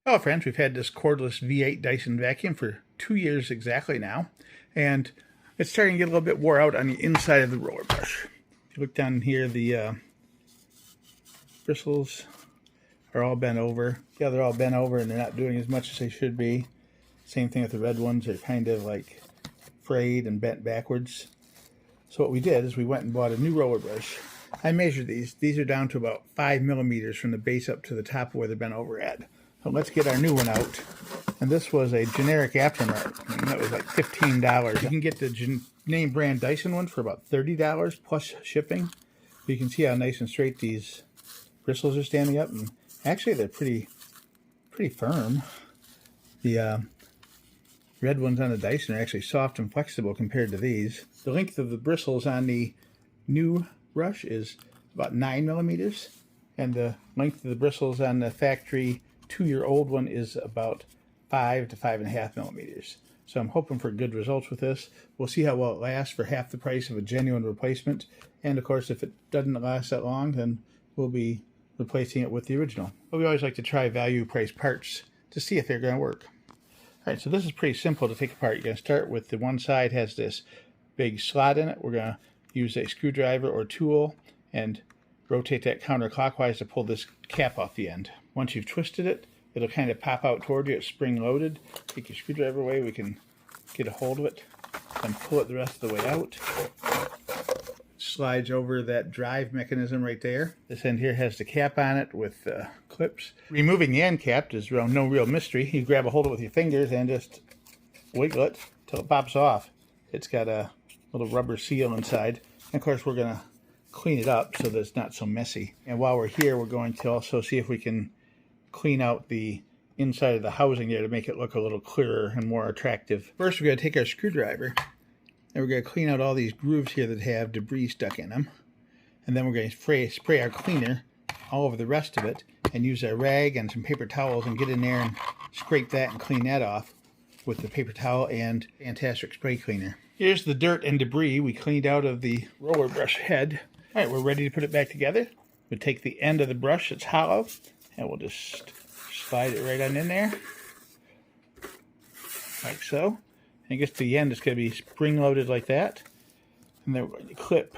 Hello friends, we've had this cordless V8 Dyson vacuum for 2 years exactly now, and it's starting to get a little bit wore out on the inside of the roller brush. If you look down here, the bristles are all bent over. Yeah, they're all bent over and they're not doing as much as they should be. Same thing with the red ones, they're kind of like frayed and bent backwards. So what we did is we went and bought a new roller brush. I measured these. These are down to about 5 millimeters from the base up to the top where they're bent over at. So let's get our new one out. And this was a generic aftermarket. And that was like $15. You can get the name brand Dyson one for about $30 plus shipping. You can see how nice and straight these bristles are standing up. And actually they're pretty firm. The red ones on the Dyson are actually soft and flexible compared to these. The length of the bristles on the new brush is about 9 millimeters. And the length of the bristles on the factory 2-year-old one is about 5 to 5.5 millimeters. So I'm hoping for good results with this. We'll see how well it lasts for half the price of a genuine replacement. And of course, if it doesn't last that long, then we'll be replacing it with the original. But we always like to try value price parts to see if they're going to work. All right, so this is pretty simple to take apart. You're going to start with the one side has this big slot in it. We're going to use a screwdriver or tool and rotate that counterclockwise to pull this cap off the end. Once you've twisted it, it'll kind of pop out toward you. It's spring loaded. Take your screwdriver away, we can get a hold of it and pull it the rest of the way out. Slides over that drive mechanism right there. This end here has the cap on it with clips. Removing the end cap is no real mystery. You grab a hold of it with your fingers and just wiggle it till it pops off. It's got a little rubber seal inside. And of course, we're going to clean it up so that it's not so messy. And while we're here, we're going to also see if we can clean out the inside of the housing there to make it look a little clearer and more attractive. First, we're going to take our screwdriver and we're going to clean out all these grooves here that have debris stuck in them. And then we're going to spray our cleaner all over the rest of it and use our rag and some paper towels and get in there and scrape that and clean that off with the paper towel and fantastic spray cleaner. Here's the dirt and debris we cleaned out of the roller brush head. All right, we're ready to put it back together. We'll take the end of the brush that's hollow and we'll just slide it right on in there, like so. And it gets to the end, it's going to be spring-loaded like that. And then we're going to clip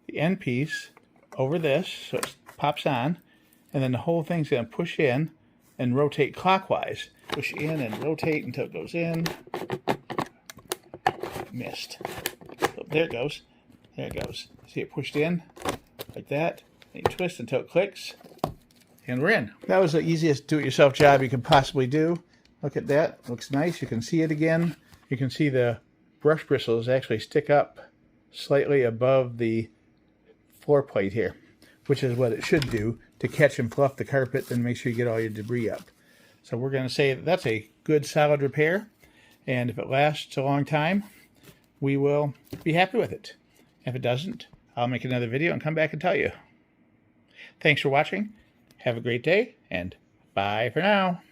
the end piece over this so it pops on. And then the whole thing's going to push in and rotate clockwise. Push in and rotate until it goes in. Missed. So there it goes. There it goes. See it pushed in like that. And you twist until it clicks. And we're in. That was the easiest do-it-yourself job you could possibly do. Look at that. Looks nice. You can see it again. You can see the brush bristles actually stick up slightly above the floor plate here, which is what it should do to catch and fluff the carpet and make sure you get all your debris up. So we're going to say that that's a good solid repair. And if it lasts a long time, we will be happy with it. If it doesn't, I'll make another video and come back and tell you. Thanks for watching. Have a great day, and bye for now.